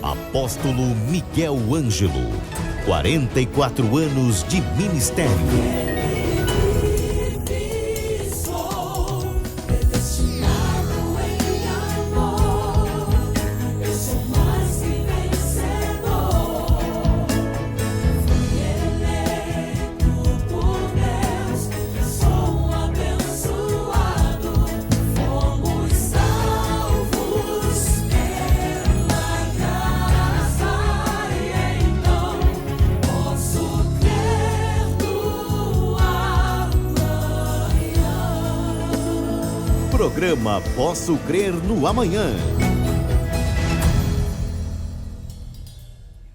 Apóstolo Miguel Ângelo, 44 anos de ministério. Programa Posso Crer no Amanhã.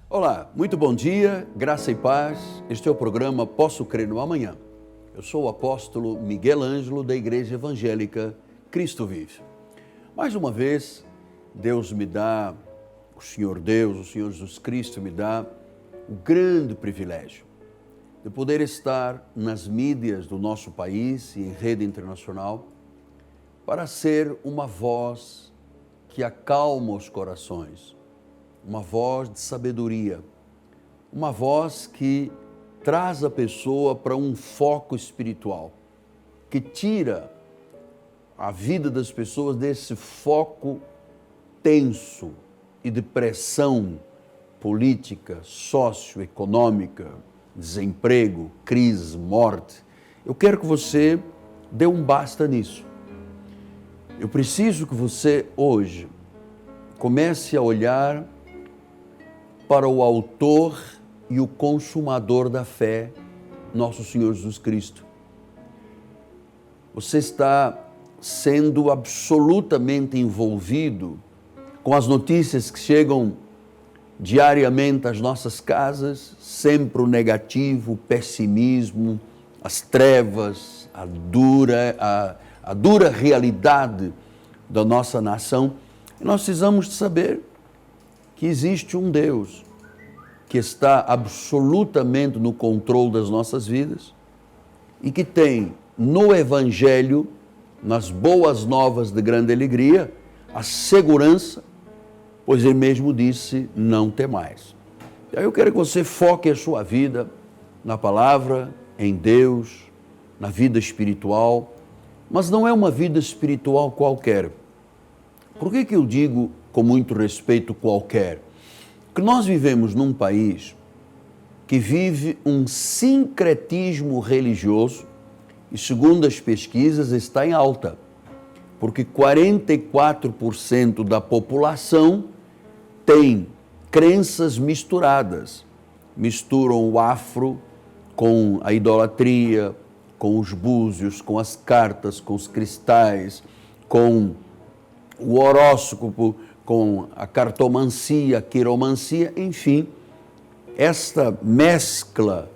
Olá, muito bom dia, graça e paz. Este é o programa Posso Crer no Amanhã. Eu sou o apóstolo Miguel Ângelo da Igreja Evangélica Cristo Vive. Mais uma vez, Deus me dá, o Senhor Jesus Cristo me dá o grande privilégio de poder estar nas mídias do nosso país e em rede internacional para ser uma voz que acalma os corações, uma voz de sabedoria, uma voz que traz a pessoa para um foco espiritual, que tira a vida das pessoas desse foco tenso e de pressão política, socioeconômica, desemprego, crise, morte. Eu quero que você dê um basta nisso. Eu preciso que você hoje comece a olhar para o autor e o consumador da fé, nosso Senhor Jesus Cristo. Você está sendo absolutamente envolvido com as notícias que chegam diariamente às nossas casas, sempre o negativo, o pessimismo, as trevas, a dura realidade da nossa nação. Nós precisamos de saber que existe um Deus que está absolutamente no controle das nossas vidas e que tem no Evangelho, nas boas novas de grande alegria, a segurança, pois Ele mesmo disse, não temais. Eu quero que você foque a sua vida na palavra, em Deus, na vida espiritual, mas não é uma vida espiritual qualquer. Por que eu digo com muito respeito qualquer? Porque nós vivemos num país que vive um sincretismo religioso e, segundo as pesquisas, está em alta. Porque 44% da população tem crenças misturadas. Misturam o afro com a idolatria, com os búzios, com as cartas, com os cristais, com o horóscopo, com a cartomancia, a quiromancia, enfim, esta mescla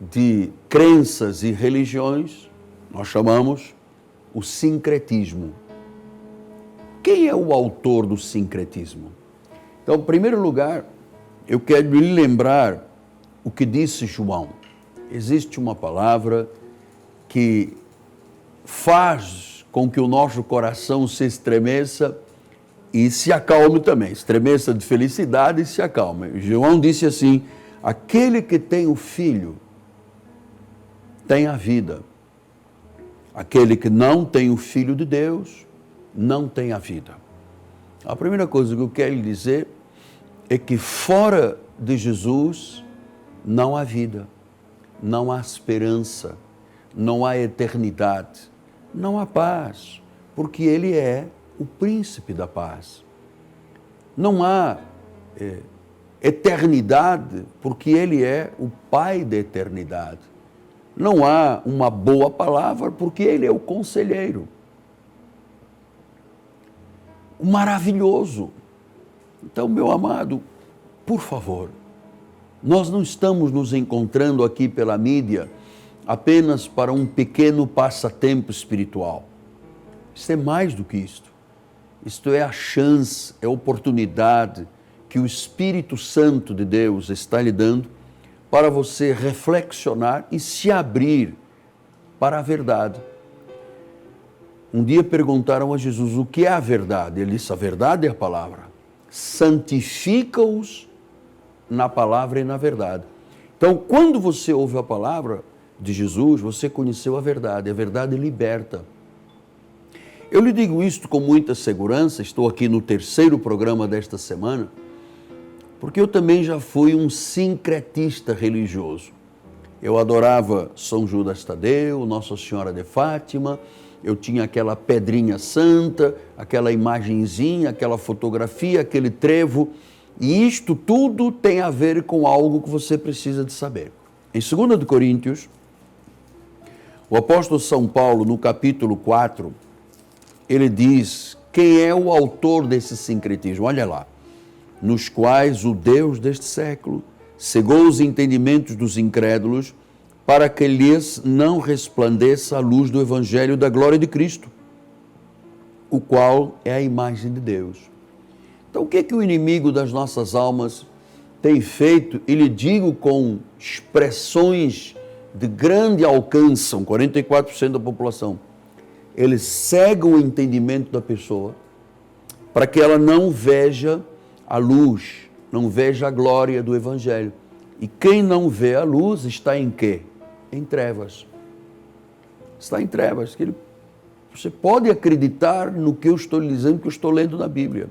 de crenças e religiões, nós chamamos o sincretismo. Quem é o autor do sincretismo? Então, em primeiro lugar, eu quero lhe lembrar o que disse João. Existe uma palavra que faz com que o nosso coração se estremeça e se acalme também. Estremeça de felicidade e se acalme. João disse assim, aquele que tem o Filho tem a vida. Aquele que não tem o Filho de Deus não tem a vida. A primeira coisa que eu quero lhe dizer é que fora de Jesus não há vida, não há esperança, não há eternidade, não há paz, porque Ele é o príncipe da paz. Não há eternidade, porque Ele é o Pai da eternidade. Não há uma boa palavra, porque Ele é o conselheiro. O maravilhoso. Então, meu amado, por favor, nós não estamos nos encontrando aqui pela mídia apenas para um pequeno passatempo espiritual. Isso é mais do que isto. Isto é a chance, é a oportunidade que o Espírito Santo de Deus está lhe dando para você reflexionar e se abrir para a verdade. Um dia perguntaram a Jesus, o que é a verdade? Ele disse, a verdade é a palavra. santifica-os na palavra e na verdade. Então, quando você ouve a palavra de Jesus, você conheceu a verdade liberta. Eu lhe digo isto com muita segurança, estou aqui no 3º programa desta semana, porque eu também já fui um sincretista religioso. Eu adorava São Judas Tadeu, Nossa Senhora de Fátima, eu tinha aquela pedrinha santa, aquela imagenzinha, aquela fotografia, aquele trevo, e isto tudo tem a ver com algo que você precisa de saber. Em 2 Coríntios, o apóstolo São Paulo, no capítulo 4, ele diz quem é o autor desse sincretismo. Olha lá. Nos quais o Deus deste século cegou os entendimentos dos incrédulos para que lhes não resplandeça a luz do Evangelho da glória de Cristo, o qual é a imagem de Deus. Então, o que é que o inimigo das nossas almas tem feito? E lhe digo com expressões de grande alcance, são 44% da população. Ele cega o entendimento da pessoa para que ela não veja a luz, não veja a glória do Evangelho. E quem não vê a luz está em quê? Em trevas. Está em trevas. Você pode acreditar no que eu estou lhe dizendo, que eu estou lendo na Bíblia.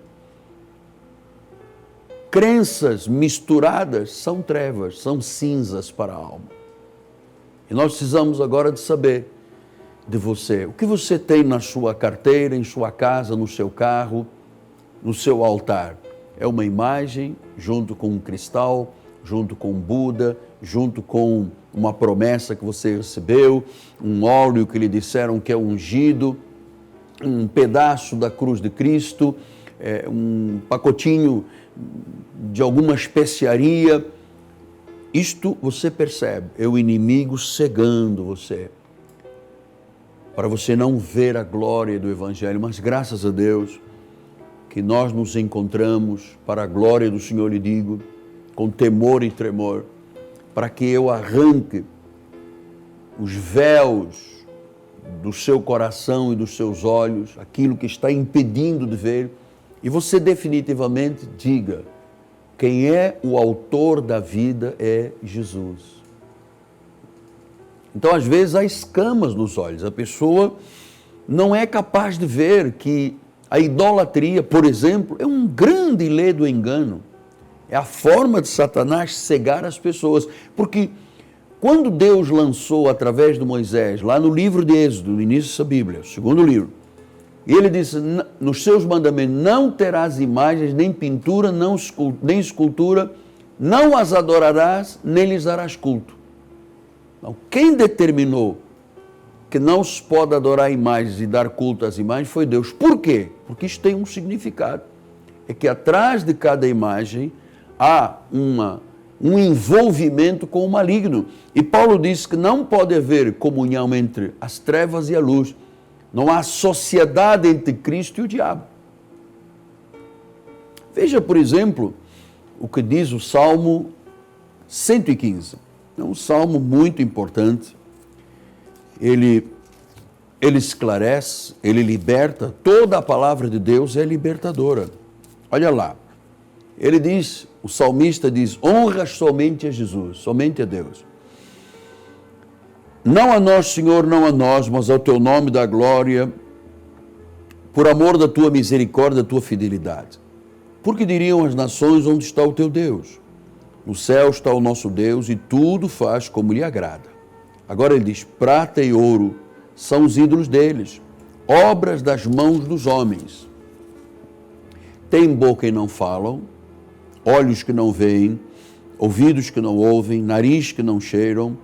Crenças misturadas são trevas, são cinzas para a alma. E nós precisamos agora de saber de você. O que você tem na sua carteira, em sua casa, no seu carro, no seu altar? É uma imagem junto com um cristal, junto com um Buda, junto com uma promessa que você recebeu, um óleo que lhe disseram que é ungido, um pedaço da cruz de Cristo, um pacotinho de alguma especiaria. Isto você percebe, é o inimigo cegando você, para você não ver a glória do Evangelho. Mas graças a Deus que nós nos encontramos, para a glória do Senhor lhe digo, com temor e tremor, para que eu arranque os véus do seu coração e dos seus olhos, aquilo que está impedindo de ver, e você definitivamente diga: quem é o autor da vida é Jesus. Então, às vezes, há escamas nos olhos. A pessoa não é capaz de ver que a idolatria, por exemplo, é um grande e ledo engano. É a forma de Satanás cegar as pessoas. Porque quando Deus lançou através de Moisés, lá no livro de Êxodo, no início da Bíblia, o 2º livro, ele disse, nos seus mandamentos, não terás imagens, nem pintura, nem escultura, não as adorarás, nem lhes darás culto. Então, quem determinou que não se pode adorar imagens e dar culto às imagens foi Deus. Por quê? Porque isso tem um significado. É que atrás de cada imagem há um envolvimento com o maligno. E Paulo diz que não pode haver comunhão entre as trevas e a luz. Não há sociedade entre Cristo e o diabo. Veja, por exemplo, o que diz o Salmo 115. É um salmo muito importante. Ele esclarece, ele liberta. Toda a palavra de Deus é libertadora. Olha lá. Ele diz, o salmista diz, honra somente a Jesus, somente a Deus. Não a nós, Senhor, não a nós, mas ao teu nome da glória, por amor da tua misericórdia, da tua fidelidade. Porque diriam as nações, onde está o teu Deus? No céu está o nosso Deus e tudo faz como lhe agrada. Agora ele diz, prata e ouro são os ídolos deles, obras das mãos dos homens. Têm boca e não falam, olhos que não veem, ouvidos que não ouvem, nariz que não cheiram,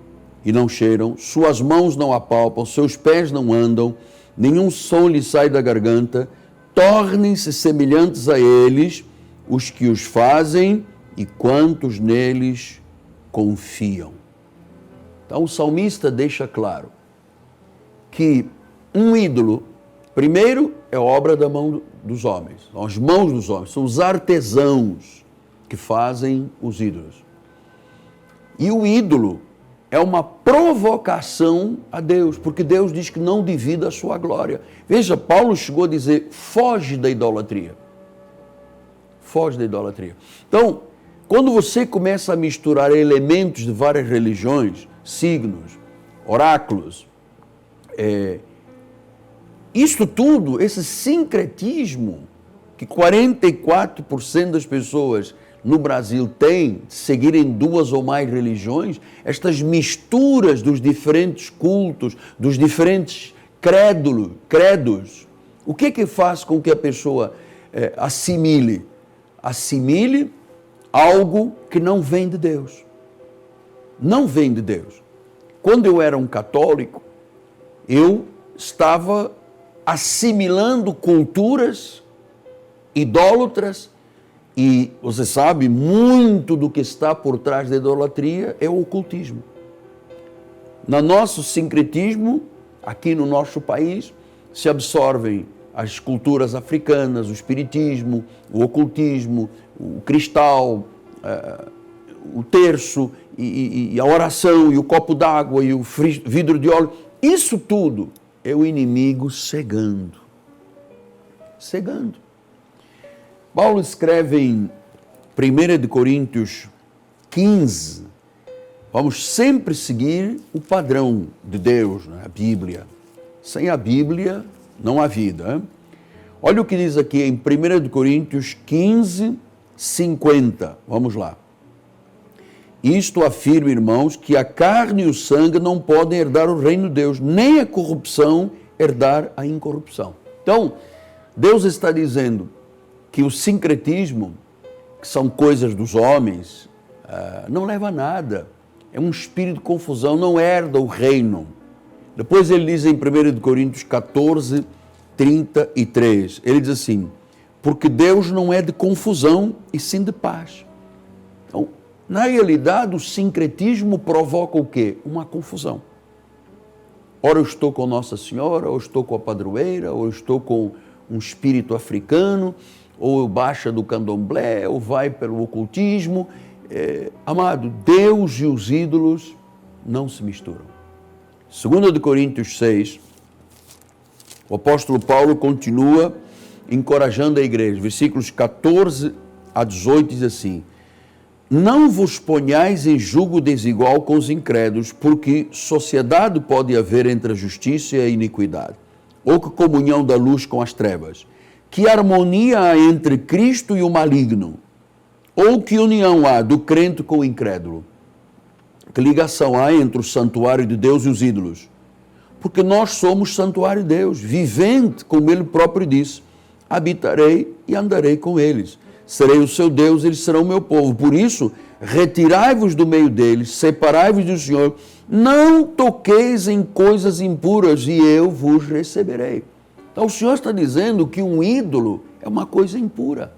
suas mãos não apalpam, seus pés não andam, nenhum som lhe sai da garganta. Tornem-se semelhantes a eles os que os fazem e quantos neles confiam. Então o salmista deixa claro que um ídolo, primeiro, é obra da mão dos homens, são as mãos dos homens, são os artesãos que fazem os ídolos. E o ídolo é uma provocação a Deus, porque Deus diz que não divida a sua glória. Veja, Paulo chegou a dizer, foge da idolatria. Foge da idolatria. Então, quando você começa a misturar elementos de várias religiões, signos, oráculos, isso tudo, esse sincretismo que 44% das pessoas no Brasil têm, de seguirem duas ou mais religiões, estas misturas dos diferentes cultos, dos diferentes credos, o que faz com que a pessoa assimile? Assimile algo que não vem de Deus. Não vem de Deus. Quando eu era um católico, eu estava assimilando culturas idólatras e, você sabe, muito do que está por trás da idolatria é o ocultismo. No nosso sincretismo, aqui no nosso país, se absorvem as culturas africanas, o espiritismo, o ocultismo, o cristal, o terço, e a oração, e o copo d'água, e o vidro de óleo. Isso tudo é o inimigo cegando. Cegando. Paulo escreve em 1 Coríntios 15, vamos sempre seguir o padrão de Deus, né? A Bíblia. Sem a Bíblia não há vida. Hein? Olha o que diz aqui em 1 Coríntios 15, 50. Vamos lá. Isto afirma, irmãos, que a carne e o sangue não podem herdar o reino de Deus, nem a corrupção herdar a incorrupção. Então, Deus está dizendo que o sincretismo, que são coisas dos homens, não leva a nada. É um espírito de confusão, não herda o reino. Depois ele diz em 1 Coríntios 14, 33, ele diz assim, porque Deus não é de confusão e sim de paz. Então, na realidade, o sincretismo provoca o quê? Uma confusão. Ora eu estou com Nossa Senhora, ou estou com a padroeira, ou estou com um espírito africano, ou baixa do candomblé, ou vai pelo ocultismo. Amado, Deus e os ídolos não se misturam. 2 Coríntios 6, o apóstolo Paulo continua encorajando a igreja. Versículos 14 a 18 diz assim, não vos ponhais em julgo desigual com os incrédulos, porque sociedade pode haver entre a justiça e a iniquidade, ou que comunhão da luz com as trevas, que harmonia há entre Cristo e o maligno, ou que união há do crente com o incrédulo, que ligação há entre o santuário de Deus e os ídolos, porque nós somos santuário de Deus, vivente, como ele próprio disse, habitarei e andarei com eles. Serei o seu Deus, eles serão o meu povo. Por isso, retirai-vos do meio deles, separai-vos do Senhor, não toqueis em coisas impuras e eu vos receberei. Então o Senhor está dizendo que um ídolo é uma coisa impura.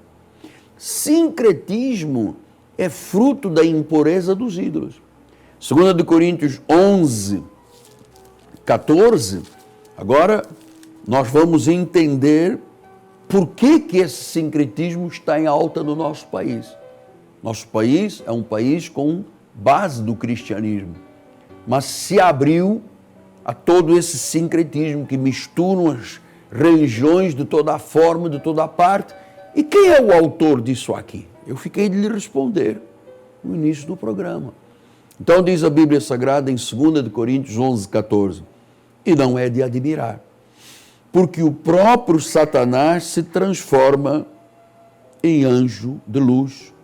Sincretismo é fruto da impureza dos ídolos. 2 Coríntios 11, 14, agora nós vamos entender por que esse sincretismo está em alta no nosso país. Nosso país é um país com base do cristianismo, mas se abriu a todo esse sincretismo que misturam as religiões de toda a forma, de toda a parte. E quem é o autor disso aqui? Eu fiquei de lhe responder no início do programa. Então diz a Bíblia Sagrada em 2 Coríntios 11, 14, e não é de admirar, porque o próprio Satanás se transforma em anjo de luz.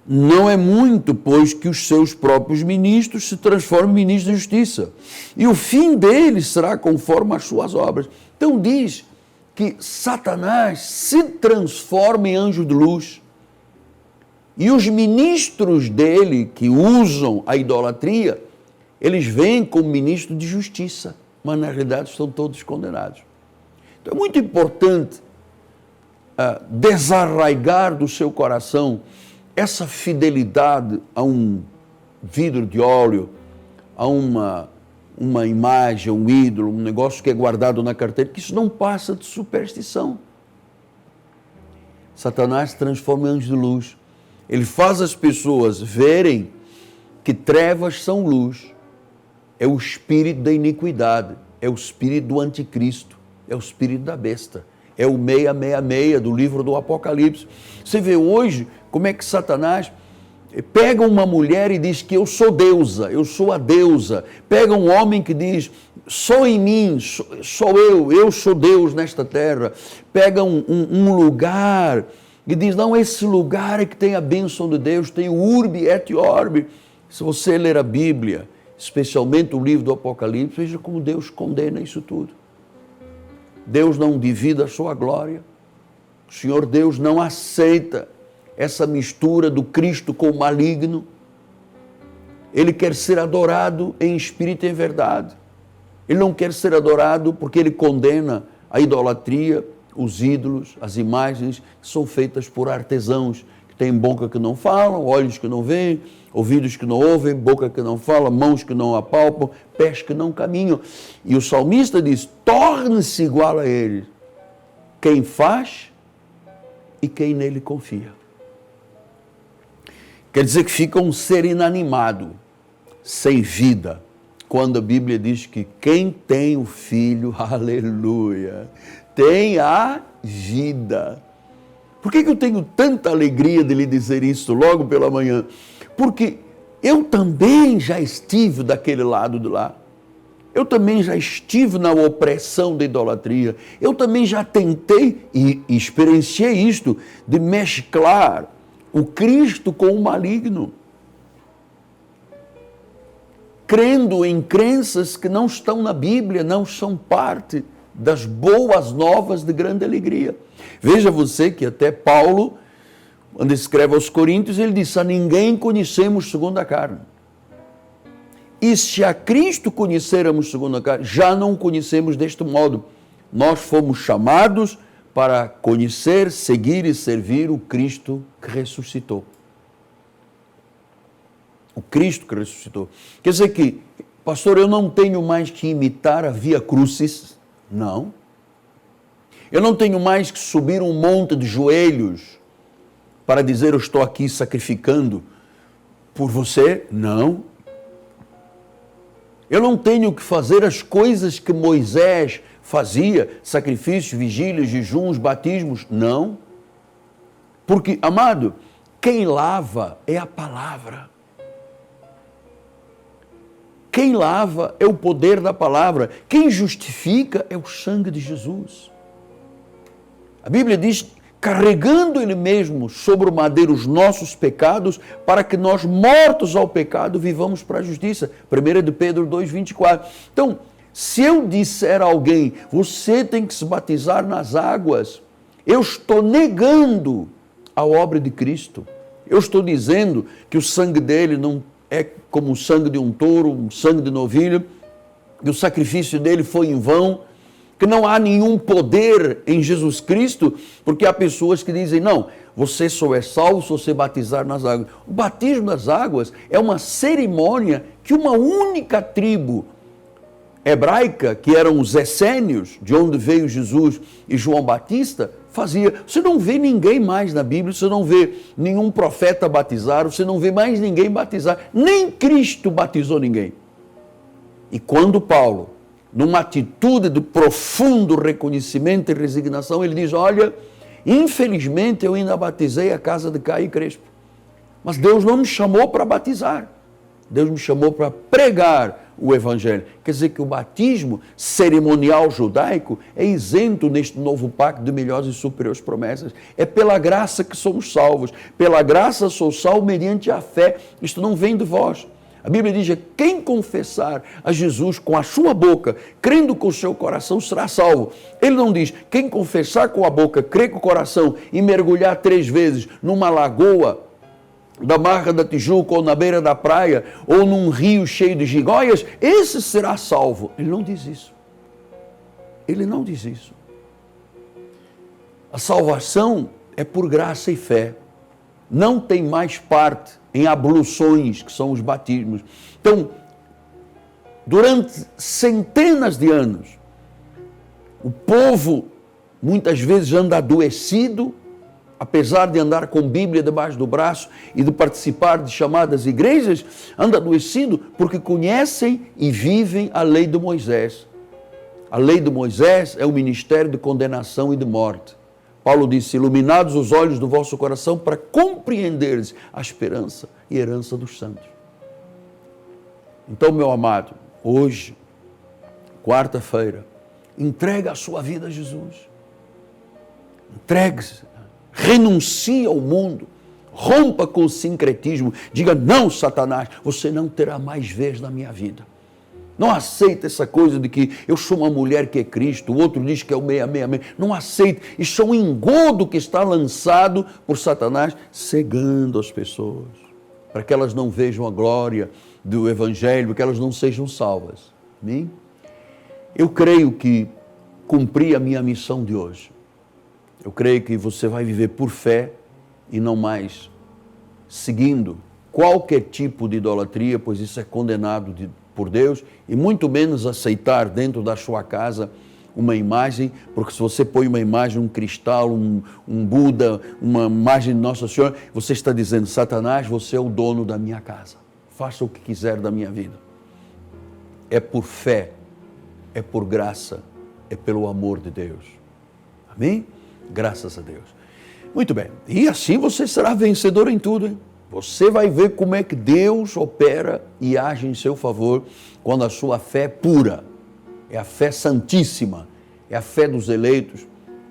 Não é muito, pois, que os seus próprios ministros se transformem em ministros de justiça, e o fim deles será conforme as suas obras. Então diz que Satanás se transforma em anjo de luz, e os ministros dele, que usam a idolatria, eles vêm como ministro de justiça, mas na realidade estão todos condenados. Então é muito importante desarraigar do seu coração essa fidelidade a um vidro de óleo, a uma imagem, um ídolo, um negócio que é guardado na carteira, que isso não passa de superstição. Satanás se transforma em anjo de luz. Ele faz as pessoas verem que trevas são luz. É o espírito da iniquidade, é o espírito do anticristo, é o espírito da besta. É o 666 do livro do Apocalipse. Você vê hoje como é que Satanás pega uma mulher e diz que eu sou deusa, eu sou a deusa. Pega um homem que diz, só em mim, sou eu sou Deus nesta terra. Pega um lugar e diz, não, esse lugar é que tem a bênção de Deus, tem o urbi et orbi. Se você ler a Bíblia, especialmente o livro do Apocalipse, veja como Deus condena isso tudo. Deus não divide a sua glória. O Senhor Deus não aceita essa mistura do Cristo com o maligno. Ele quer ser adorado em espírito e em verdade. Ele não quer ser adorado porque ele condena a idolatria, os ídolos, as imagens que são feitas por artesãos, que têm boca que não falam, olhos que não veem, ouvidos que não ouvem, boca que não fala, mãos que não apalpam, pés que não caminham. E o salmista diz, torne-se igual a ele, quem faz e quem nele confia. Quer dizer que fica um ser inanimado, sem vida, quando a Bíblia diz que quem tem o Filho, aleluia, tem a vida. Por que eu tenho tanta alegria de lhe dizer isso logo pela manhã? Porque eu também já estive daquele lado de lá. Eu também já estive na opressão da idolatria. Eu também já tentei e experienciei isto, de mesclar o Cristo com o maligno, crendo em crenças que não estão na Bíblia, não são parte das boas novas de grande alegria. Veja você que até Paulo, quando escreve aos Coríntios, ele diz, a ninguém conhecemos segundo a carne. E se a Cristo conhecermos segundo a carne, já não conhecemos deste modo. Nós fomos chamados para conhecer, seguir e servir o Cristo que ressuscitou. O Cristo que ressuscitou. Quer dizer que, pastor, eu não tenho mais que imitar a Via Crucis. Não. Eu não tenho mais que subir um monte de joelhos para dizer eu estou aqui sacrificando por você. Não. Eu não tenho que fazer as coisas que Moisés fazia, sacrifícios, vigílias, jejuns, batismos. Não. Porque, amado, quem lava é a palavra. Quem lava é o poder da palavra. Quem justifica é o sangue de Jesus. A Bíblia diz, carregando Ele mesmo sobre o madeiro os nossos pecados, para que nós, mortos ao pecado, vivamos para a justiça. 1 de Pedro 2,24. Então, se eu disser a alguém, você tem que se batizar nas águas, eu estou negando a obra de Cristo. Eu estou dizendo que o sangue dele não é como o sangue de um touro, um sangue de novilho, que o sacrifício dele foi em vão, que não há nenhum poder em Jesus Cristo, porque há pessoas que dizem, não, você só é salvo se você batizar nas águas. O batismo nas águas é uma cerimônia que uma única tribo hebraica, que eram os essênios, de onde veio Jesus e João Batista, fazia. Você não vê ninguém mais na Bíblia, você não vê nenhum profeta batizar, você não vê mais ninguém batizar, nem Cristo batizou ninguém. E quando Paulo, numa atitude de profundo reconhecimento e resignação, ele diz, olha, infelizmente eu ainda batizei a casa de Caio e Crespo, mas Deus não me chamou para batizar, Deus me chamou para pregar o Evangelho. Quer dizer que o batismo cerimonial judaico é isento neste novo pacto de melhores e superiores promessas. É pela graça que somos salvos. Pela graça sou salvo mediante a fé. Isto não vem de vós. A Bíblia diz, quem confessar a Jesus com a sua boca, crendo com o seu coração, será salvo. Ele não diz, quem confessar com a boca, crer com o coração e mergulhar 3 vezes numa lagoa da Barra da Tijuca, ou na beira da praia, ou num rio cheio de gigoias, esse será salvo. Ele não diz isso. Ele não diz isso. A salvação é por graça e fé. Não tem mais parte em abluções, que são os batismos. Então, durante centenas de anos, o povo muitas vezes anda adoecido, apesar de andar com Bíblia debaixo do braço e de participar de chamadas igrejas, anda adoecido porque conhecem e vivem a lei de Moisés. A lei de Moisés é um ministério de condenação e de morte. Paulo disse, iluminados os olhos do vosso coração para compreenderes a esperança e herança dos santos. Então, meu amado, hoje, quarta-feira, entrega a sua vida a Jesus. Entregue-se, renuncie ao mundo, rompa com o sincretismo, diga, não, Satanás, você não terá mais vez na minha vida. Não aceita essa coisa de que eu sou uma mulher que é Cristo, o outro diz que é o 666. Não aceita. Isso é um engodo que está lançado por Satanás, cegando as pessoas, para que elas não vejam a glória do Evangelho, que elas não sejam salvas. Amém? Eu creio que cumpri a minha missão de hoje. Eu creio que você vai viver por fé e não mais seguindo qualquer tipo de idolatria, pois isso é condenado por Deus, e muito menos aceitar dentro da sua casa uma imagem, porque se você põe uma imagem, um cristal, um Buda, uma imagem de Nossa Senhora, você está dizendo, Satanás, você é o dono da minha casa, faça o que quiser da minha vida. É por fé, é por graça, é pelo amor de Deus. Amém? Graças a Deus. Muito bem, e assim você será vencedor em tudo, hein? Você vai ver como é que Deus opera e age em seu favor quando a sua fé é pura, é a fé santíssima, é a fé dos eleitos,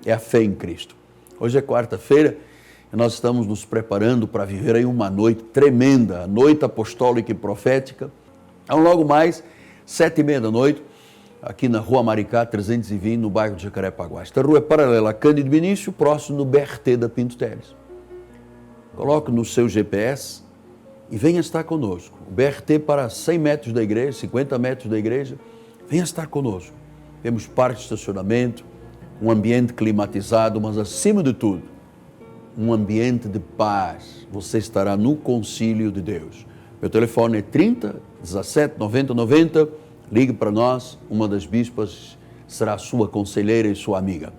é a fé em Cristo. Hoje é quarta-feira e nós estamos nos preparando para viver aí uma noite tremenda, a noite apostólica e profética. Então, logo mais, 7h30 da noite, aqui na Rua Maricá 320, no bairro de Jacarepaguá. Esta rua é paralela a Cândido Vinícius, próximo do BRT da Pinto Teles. Coloque no seu GPS e venha estar conosco. O BRT para 100 metros da igreja, 50 metros da igreja, venha estar conosco. Temos parque de estacionamento, um ambiente climatizado, mas acima de tudo, um ambiente de paz. Você estará no concílio de Deus. Meu telefone é 30 17 90 90. Ligue para nós, uma das bispas será sua conselheira e sua amiga.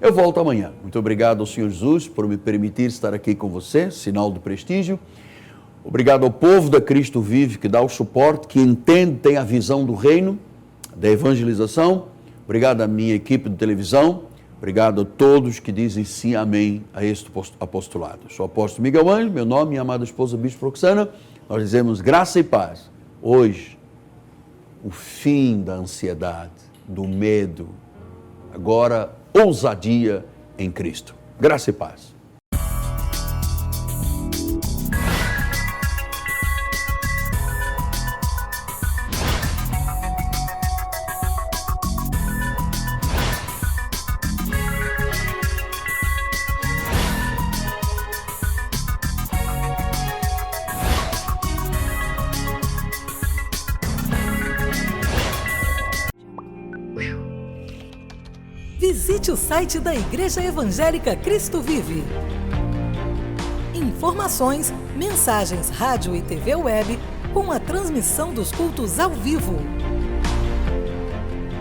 Eu volto amanhã. Muito obrigado ao Senhor Jesus por me permitir estar aqui com você, sinal de prestígio. Obrigado ao povo da Cristo Vive, que dá o suporte, que entende, tem a visão do reino, da evangelização. Obrigado à minha equipe de televisão. Obrigado a todos que dizem sim, amém a este apostolado. Sou o apóstolo Miguel Ângelo, meu nome e minha amada esposa Bispo Roxana. Nós dizemos graça e paz. Hoje, o fim da ansiedade, do medo. Agora, ousadia em Cristo. Graça e paz. Visite o site da Igreja Evangélica Cristo Vive. Informações, mensagens, rádio e TV web com a transmissão dos cultos ao vivo.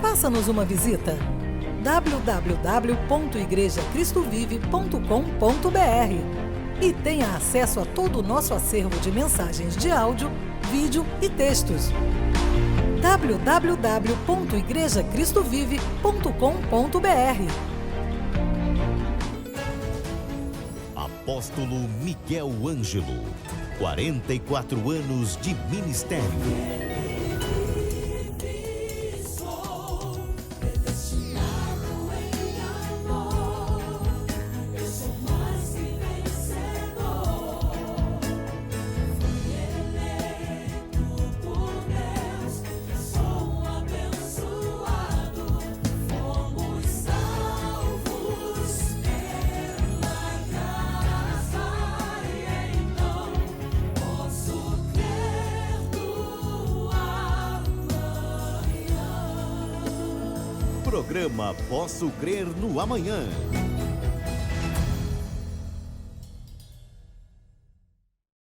Faça-nos uma visita. www.igrejacristovive.com.br e tenha acesso a todo o nosso acervo de mensagens de áudio, vídeo e textos. www.igrejacristovive.com.br. Apóstolo Miguel Ângelo, 44 anos de ministério. Programa Posso Crer no Amanhã.